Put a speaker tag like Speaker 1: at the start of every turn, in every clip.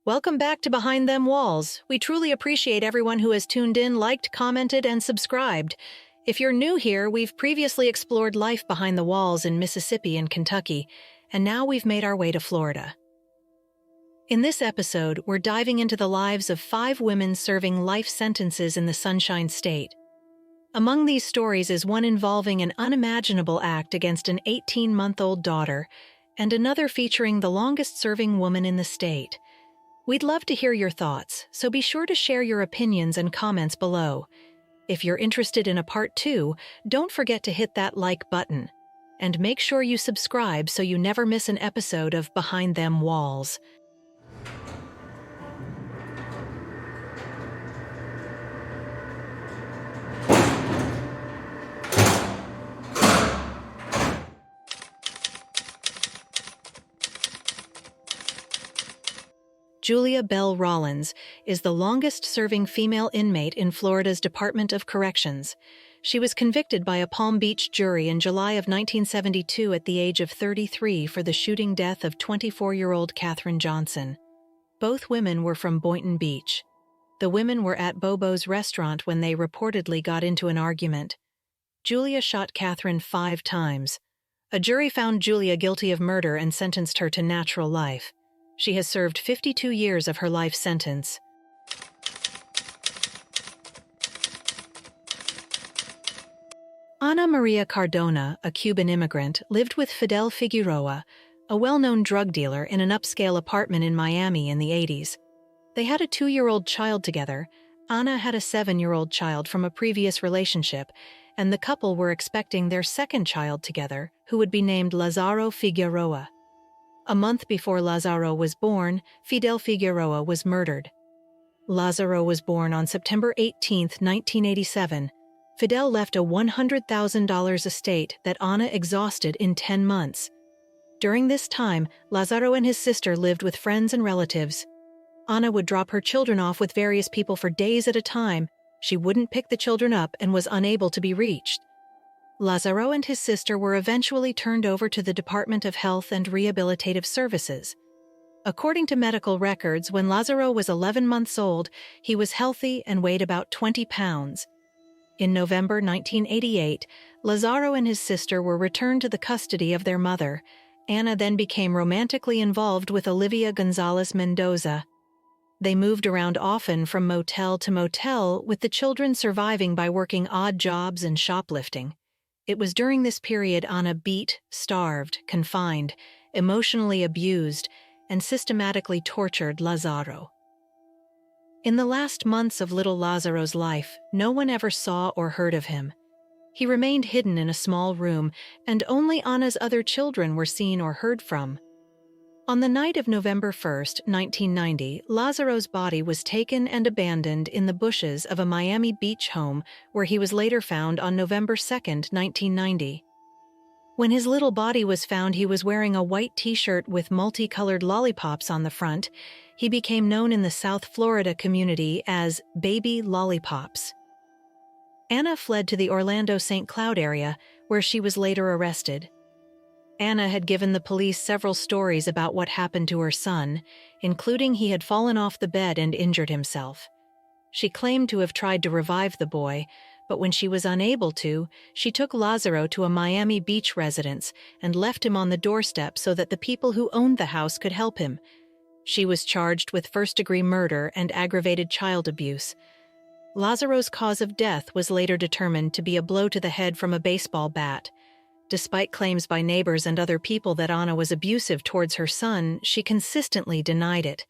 Speaker 1: Welcome back to Behind Them Walls. We truly appreciate everyone who has tuned in, liked, commented, and subscribed. If you're new here, we've previously explored life behind the walls in Mississippi and Kentucky, and now we've made our way to Florida. In this episode, we're diving into the lives of 5 women serving life sentences in the Sunshine State. Among these stories is one involving an unimaginable act against an 18-month-old daughter, and another featuring the longest-serving woman in the state. We'd love to hear your thoughts, so be sure to share your opinions and comments below. If you're interested in a part 2, don't forget to hit that like button. And make sure you subscribe so you never miss an episode of Behind Them Walls. Julia Bell Rollins is the longest-serving female inmate in Florida's Department of Corrections. She was convicted by a Palm Beach jury in July of 1972 at the age of 33 for the shooting death of 24-year-old Katherine Johnson. Both women were from Boynton Beach. The women were at Bobo's restaurant when they reportedly got into an argument. Julia shot Katherine 5 times. A jury found Julia guilty of murder and sentenced her to natural life. She has served 52 years of her life sentence. Ana Maria Cardona, a Cuban immigrant, lived with Fidel Figueroa, a well-known drug dealer, in an upscale apartment in Miami in the 80s. They had a 2-year-old child together. Ana had a 7-year-old child from a previous relationship, and the couple were expecting their second child together, who would be named Lazaro Figueroa. A month before Lazaro was born, Fidel Figueroa was murdered. Lazaro was born on September 18, 1987. Fidel left a $100,000 estate that Ana exhausted in 10 months. During this time, Lazaro and his sister lived with friends and relatives. Ana would drop her children off with various people for days at a time. She wouldn't pick the children up and was unable to be reached. Lazaro and his sister were eventually turned over to the Department of Health and Rehabilitative Services. According to medical records, when Lazaro was 11 months old, he was healthy and weighed about 20 pounds. In November 1988, Lazaro and his sister were returned to the custody of their mother. Ana then became romantically involved with Olivia Gonzalez Mendoza. They moved around often from motel to motel, with the children surviving by working odd jobs and shoplifting. It was during this period Ana beat, starved, confined, emotionally abused, and systematically tortured Lazaro. In the last months of little Lazaro's life, no one ever saw or heard of him. He remained hidden in a small room, and only Ana's other children were seen or heard from. On the night of November 1, 1990, Lazaro's body was taken and abandoned in the bushes of a Miami Beach home, where he was later found on November 2, 1990. When his little body was found, he was wearing a white t-shirt with multicolored lollipops on the front. He became known in the South Florida community as Baby Lollipops. Ana fled to the Orlando St. Cloud area, where she was later arrested. Ana had given the police several stories about what happened to her son, including he had fallen off the bed and injured himself. She claimed to have tried to revive the boy, but when she was unable to, she took Lazaro to a Miami Beach residence and left him on the doorstep so that the people who owned the house could help him. She was charged with first-degree murder and aggravated child abuse. Lazaro's cause of death was later determined to be a blow to the head from a baseball bat. Despite claims by neighbors and other people that Ana was abusive towards her son, she consistently denied it.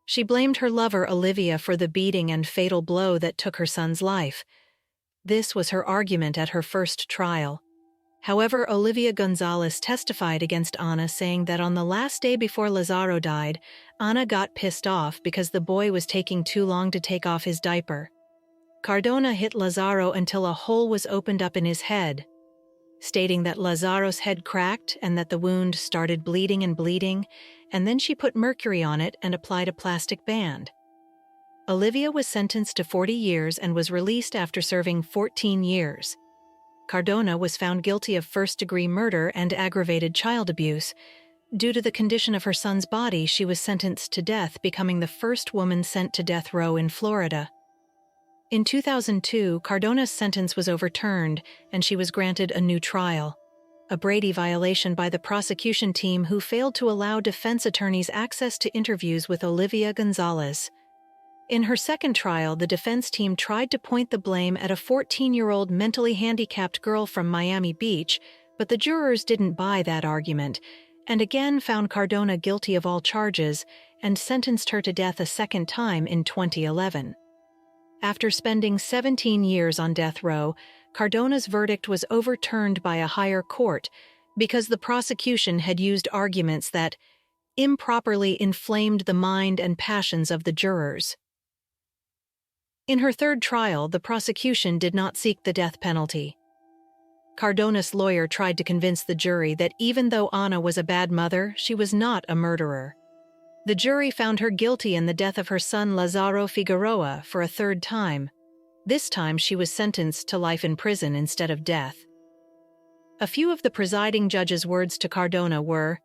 Speaker 1: She blamed her lover Olivia for the beating and fatal blow that took her son's life. This was her argument at her first trial. However, Olivia Gonzalez testified against Ana, saying that on the last day before Lazaro died, Ana got pissed off because the boy was taking too long to take off his diaper. Cardona hit Lazaro until a hole was opened up in his head, stating that Lazaro's head cracked and that the wound started bleeding, and then she put mercury on it and applied a plastic band. Olivia was sentenced to 40 years and was released after serving 14 years. Cardona was found guilty of first-degree murder and aggravated child abuse. Due to the condition of her son's body, she was sentenced to death, becoming the first woman sent to death row in Florida. In 2002, Cardona's sentence was overturned, and she was granted a new trial, a Brady violation by the prosecution team who failed to allow defense attorneys access to interviews with Olivia Gonzalez. In her second trial, the defense team tried to point the blame at a 14-year-old mentally handicapped girl from Miami Beach, but the jurors didn't buy that argument, and again found Cardona guilty of all charges and sentenced her to death a second time in 2011. After spending 17 years on death row, Cardona's verdict was overturned by a higher court because the prosecution had used arguments that improperly inflamed the mind and passions of the jurors. In her third trial, the prosecution did not seek the death penalty. Cardona's lawyer tried to convince the jury that even though Ana was a bad mother, she was not a murderer. The jury found her guilty in the death of her son Lazaro Figueroa for a third time. This time she was sentenced to life in prison instead of death. A few of the presiding judge's words to Cardona were,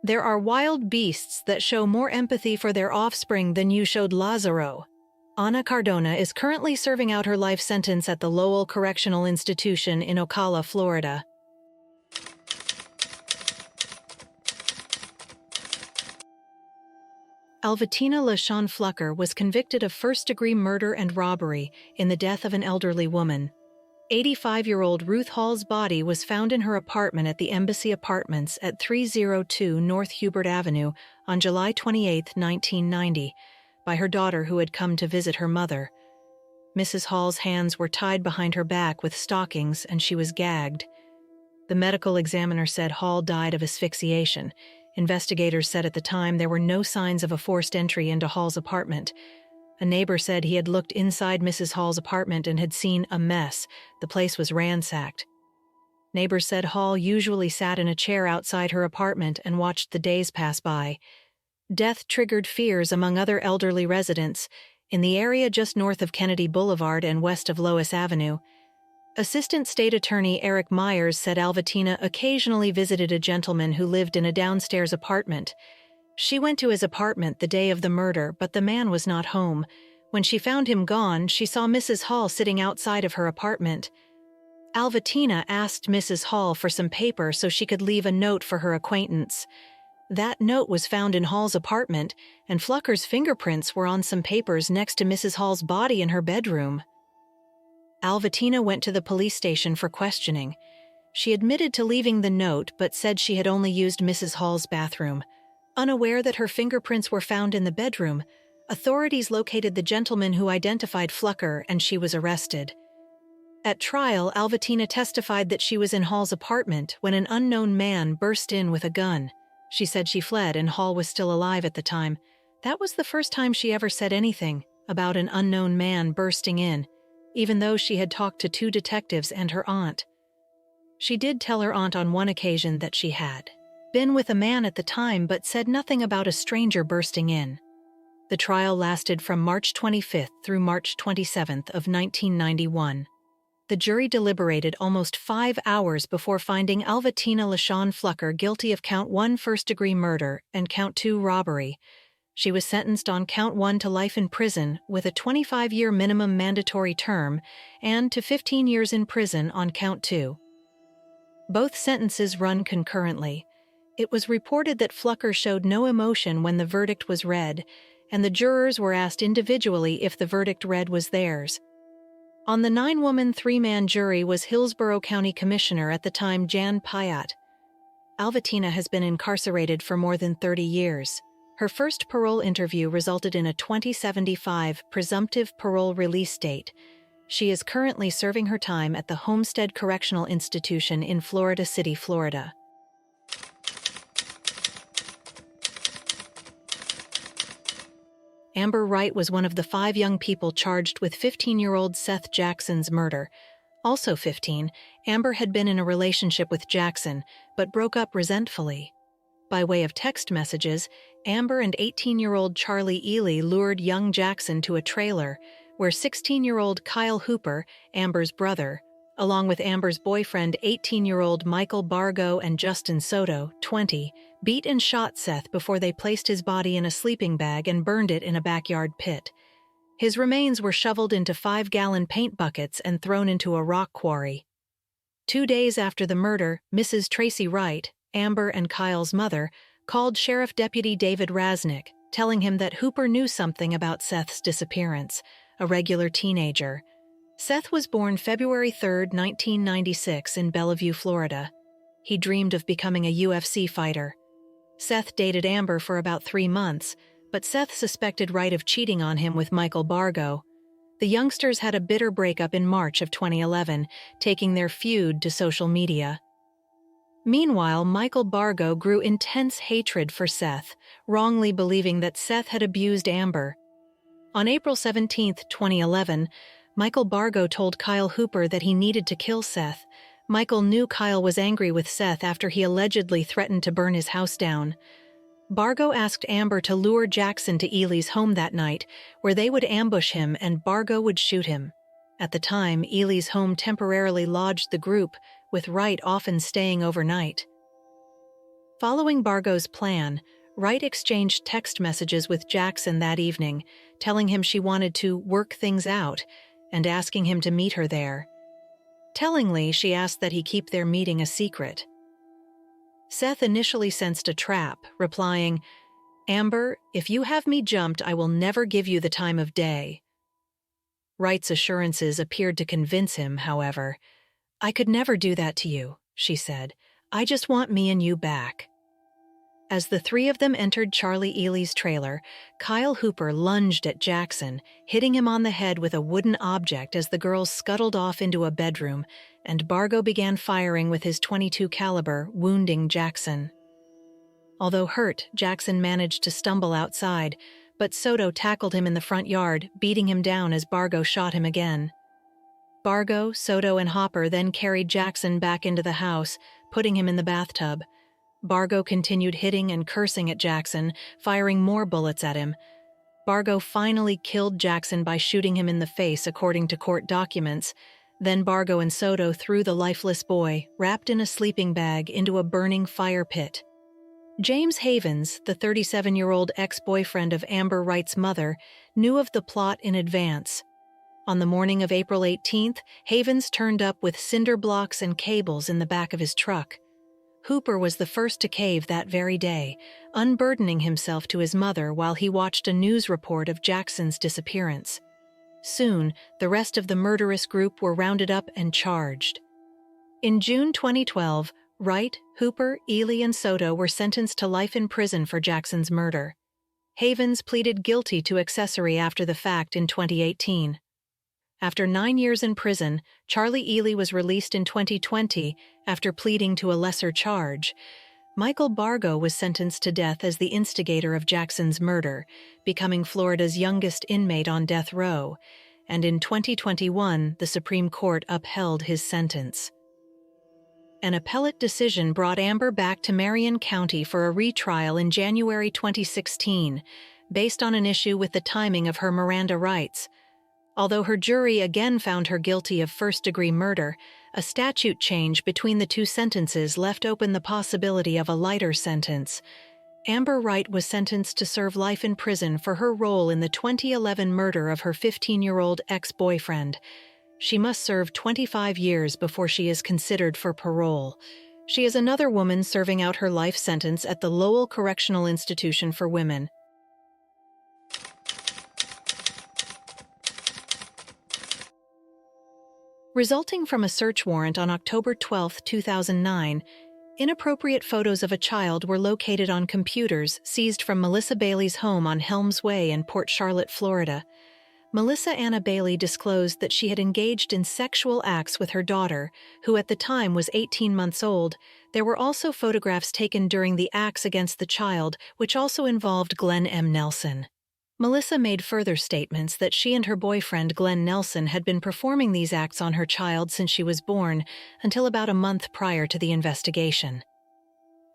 Speaker 1: "There are wild beasts that show more empathy for their offspring than you showed Lazaro." Ana Cardona is currently serving out her life sentence at the Lowell Correctional Institution in Ocala, Florida. Alatina LaShawn Flucker was convicted of first-degree murder and robbery in the death of an elderly woman. 85-year-old Ruth Hall's body was found in her apartment at the Embassy Apartments at 302 North Hubert Avenue on July 28, 1990. By her daughter who had come to visit her mother. Mrs. Hall's hands were tied behind her back with stockings and she was gagged. The medical examiner said Hall died of asphyxiation. Investigators said at the time there were no signs of a forced entry into Hall's apartment. A neighbor said he had looked inside Mrs. Hall's apartment and had seen a mess. The place was ransacked. Neighbors said Hall usually sat in a chair outside her apartment and watched the days pass by. Death triggered fears among other elderly residents in the area just north of Kennedy Boulevard and west of Lois Avenue. Assistant State Attorney Eric Myers said Alatina occasionally visited a gentleman who lived in a downstairs apartment. She went to his apartment the day of the murder, but the man was not home. When she found him gone, she saw Mrs. Hall sitting outside of her apartment. Alatina asked Mrs. Hall for some paper so she could leave a note for her acquaintance. That note was found in Hall's apartment, and Flucker's fingerprints were on some papers next to Mrs. Hall's body in her bedroom. Alatina went to the police station for questioning. She admitted to leaving the note but said she had only used Mrs. Hall's bathroom. Unaware that her fingerprints were found in the bedroom, authorities located the gentleman who identified Flucker and she was arrested. At trial, Alatina testified that she was in Hall's apartment when an unknown man burst in with a gun. She said she fled and Hall was still alive at the time. That was the first time she ever said anything about an unknown man bursting in, even though she had talked to 2 detectives and her aunt. She did tell her aunt on one occasion that she had been with a man at the time but said nothing about a stranger bursting in. The trial lasted from March 25th through March 27th of 1991. The jury deliberated almost 5 hours before finding Alatina LaShawn Flucker guilty of Count 1 first-degree murder and Count 2 robbery. She was sentenced on Count 1 to life in prison with a 25-year minimum mandatory term and to 15 years in prison on Count 2. Both sentences run concurrently. It was reported that Flucker showed no emotion when the verdict was read, and the jurors were asked individually if the verdict read was theirs. On the 9-woman, 3-man jury was Hillsborough County Commissioner at the time Jan Pyatt. Alatina has been incarcerated for more than 30 years. Her first parole interview resulted in a 2075 presumptive parole release date. She is currently serving her time at the Homestead Correctional Institution in Florida City, Florida. Amber Wright was one of the 5 young people charged with 15-year-old Seth Jackson's murder. Also 15, Amber had been in a relationship with Jackson, but broke up resentfully. By way of text messages, Amber and 18-year-old Charlie Ely lured young Jackson to a trailer, where 16-year-old Kyle Hooper, Amber's brother, along with Amber's boyfriend, 18-year-old Michael Bargo, and Justin Soto, 20, beat and shot Seth before they placed his body in a sleeping bag and burned it in a backyard pit. His remains were shoveled into 5-gallon paint buckets and thrown into a rock quarry. 2 days after the murder, Mrs. Tracy Wright, Amber and Kyle's mother, called Sheriff Deputy David Rasnick, telling him that Hooper knew something about Seth's disappearance, a regular teenager. Seth was born February 3, 1996, in Bellevue, Florida. He dreamed of becoming a UFC fighter. Seth dated Amber for about 3 months, but Seth suspected Wright of cheating on him with Michael Bargo. The youngsters had a bitter breakup in March of 2011, taking their feud to social media. Meanwhile, Michael Bargo grew intense hatred for Seth, wrongly believing that Seth had abused Amber. On April 17, 2011, Michael Bargo told Kyle Hooper that he needed to kill Seth. Michael knew Kyle was angry with Seth after he allegedly threatened to burn his house down. Bargo asked Amber to lure Jackson to Ely's home that night, where they would ambush him and Bargo would shoot him. At the time, Ely's home temporarily lodged the group, with Wright often staying overnight. Following Bargo's plan, Wright exchanged text messages with Jackson that evening, telling him she wanted to work things out and asking him to meet her there. Tellingly, she asked that he keep their meeting a secret. Seth initially sensed a trap, replying, "Amber, if you have me jumped, I will never give you the time of day." Wright's assurances appeared to convince him, however. "I could never do that to you," she said. "I just want me and you back." As the three of them entered Charlie Ely's trailer, Kyle Hooper lunged at Jackson, hitting him on the head with a wooden object as the girls scuttled off into a bedroom, and Bargo began firing with his .22 caliber, wounding Jackson. Although hurt, Jackson managed to stumble outside, but Soto tackled him in the front yard, beating him down as Bargo shot him again. Bargo, Soto, and Hopper then carried Jackson back into the house, putting him in the bathtub. Bargo continued hitting and cursing at Jackson, firing more bullets at him. Bargo finally killed Jackson by shooting him in the face, according to court documents. Then Bargo and Soto threw the lifeless boy, wrapped in a sleeping bag, into a burning fire pit. James Havens, the 37-year-old ex-boyfriend of Amber Wright's mother, knew of the plot in advance. On the morning of April 18th, Havens turned up with cinder blocks and cables in the back of his truck. Hooper was the first to cave that very day, unburdening himself to his mother while he watched a news report of Jackson's disappearance. Soon, the rest of the murderous group were rounded up and charged. In June 2012, Wright, Hooper, Ely, and Soto were sentenced to life in prison for Jackson's murder. Havens pleaded guilty to accessory after the fact in 2018. After 9 years in prison, Charlie Ely was released in 2020 after pleading to a lesser charge. Michael Bargo was sentenced to death as the instigator of Jackson's murder, becoming Florida's youngest inmate on death row, and in 2021, the Supreme Court upheld his sentence. An appellate decision brought Amber back to Marion County for a retrial in January 2016, based on an issue with the timing of her Miranda rights. Although her jury again found her guilty of first-degree murder, a statute change between the two sentences left open the possibility of a lighter sentence. Amber Wright was sentenced to serve life in prison for her role in the 2011 murder of her 15-year-old ex-boyfriend. She must serve 25 years before she is considered for parole. She is another woman serving out her life sentence at the Lowell Correctional Institution for Women. Resulting from a search warrant on October 12, 2009, inappropriate photos of a child were located on computers seized from Melissa Bailey's home on Helms Way in Port Charlotte, Florida. Melissa Anna Bailey disclosed that she had engaged in sexual acts with her daughter, who at the time was 18 months old. There were also photographs taken during the acts against the child, which also involved Glenn M. Nelson. Melissa made further statements that she and her boyfriend Glenn Nelson had been performing these acts on her child since she was born, until about a month prior to the investigation.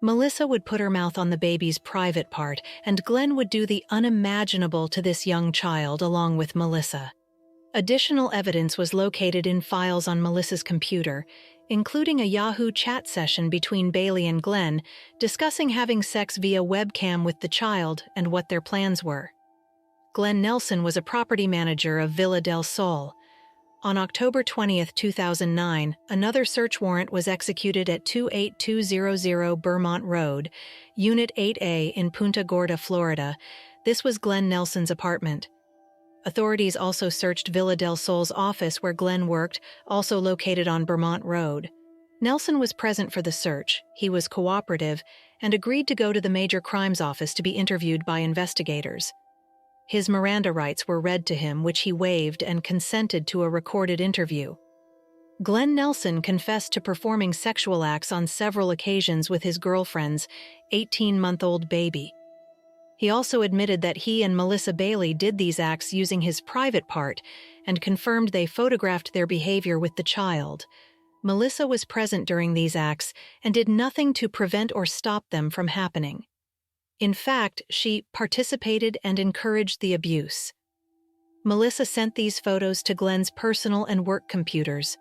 Speaker 1: Melissa would put her mouth on the baby's private part, and Glenn would do the unimaginable to this young child along with Melissa. Additional evidence was located in files on Melissa's computer, including a Yahoo chat session between Bailey and Glenn, discussing having sex via webcam with the child and what their plans were. Glenn Nelson was a property manager of Villa del Sol. On October 20, 2009, another search warrant was executed at 28200 Bermont Road, Unit 8A in Punta Gorda, Florida. This was Glenn Nelson's apartment. Authorities also searched Villa del Sol's office where Glenn worked, also located on Bermont Road. Nelson was present for the search, he was cooperative, and agreed to go to the Major Crimes Office to be interviewed by investigators. His Miranda rights were read to him, which he waived and consented to a recorded interview. Glenn Nelson confessed to performing sexual acts on several occasions with his girlfriend's 18-month-old baby. He also admitted that he and Melissa Bailey did these acts using his private part and confirmed they photographed their behavior with the child. Melissa was present during these acts and did nothing to prevent or stop them from happening. In fact, she participated and encouraged the abuse. Melissa sent these photos to Glenn's personal and work computers.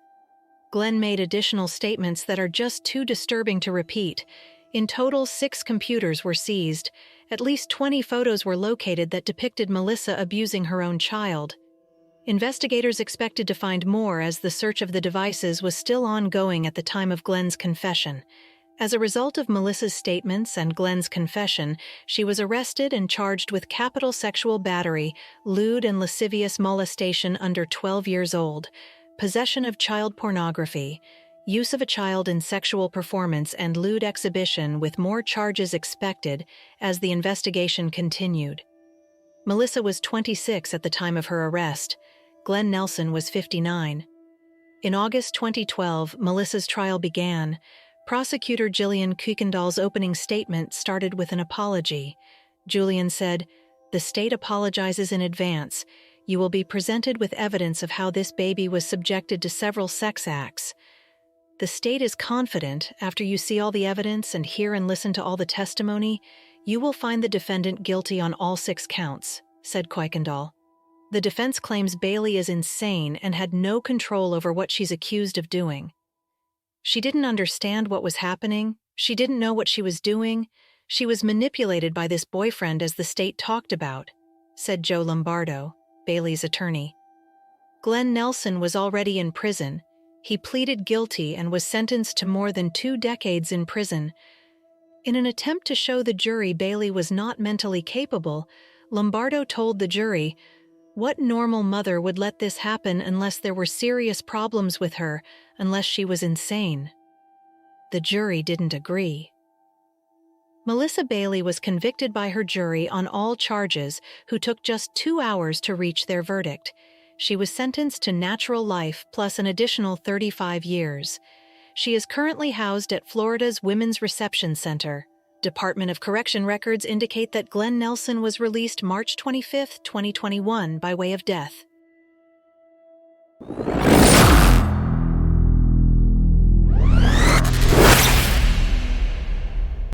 Speaker 1: Glenn made additional statements that are just too disturbing to repeat. In total, 6 computers were seized. At least 20 photos were located that depicted Melissa abusing her own child. Investigators expected to find more as the search of the devices was still ongoing at the time of Glenn's confession. As a result of Melissa's statements and Glenn's confession, she was arrested and charged with capital sexual battery, lewd and lascivious molestation under 12 years old, possession of child pornography, use of a child in sexual performance, and lewd exhibition, with more charges expected as the investigation continued. Melissa was 26 at the time of her arrest. Glenn Nelson was 59. In August 2012, Melissa's trial began. Prosecutor Jillian Kuykendall's opening statement started with an apology. Julian said, "The state apologizes in advance. You will be presented with evidence of how this baby was subjected to several sex acts. The state is confident, after you see all the evidence and hear and listen to all the testimony, you will find the defendant guilty on all 6 counts," said Kuykendall. The defense claims Bailey is insane and had no control over what she's accused of doing. She didn't understand what was happening. She didn't know what she was doing. She was manipulated by this boyfriend, as the state talked about, said Joe Lombardo, Bailey's attorney. Glenn Nelson was already in prison. He pleaded guilty and was sentenced to more than 2 decades in prison. In an attempt to show the jury Bailey was not mentally capable, Lombardo told the jury, "What normal mother would let this happen unless there were serious problems with her, unless she was insane?" The jury didn't agree. Melissa Bailey was convicted by her jury on all charges, who took just 2 hours to reach their verdict. She was sentenced to natural life plus an additional 35 years. She is currently housed at Florida's Women's Reception Center. Department of Correction records indicate that Glenn Nelson was released March 25, 2021 by way of death.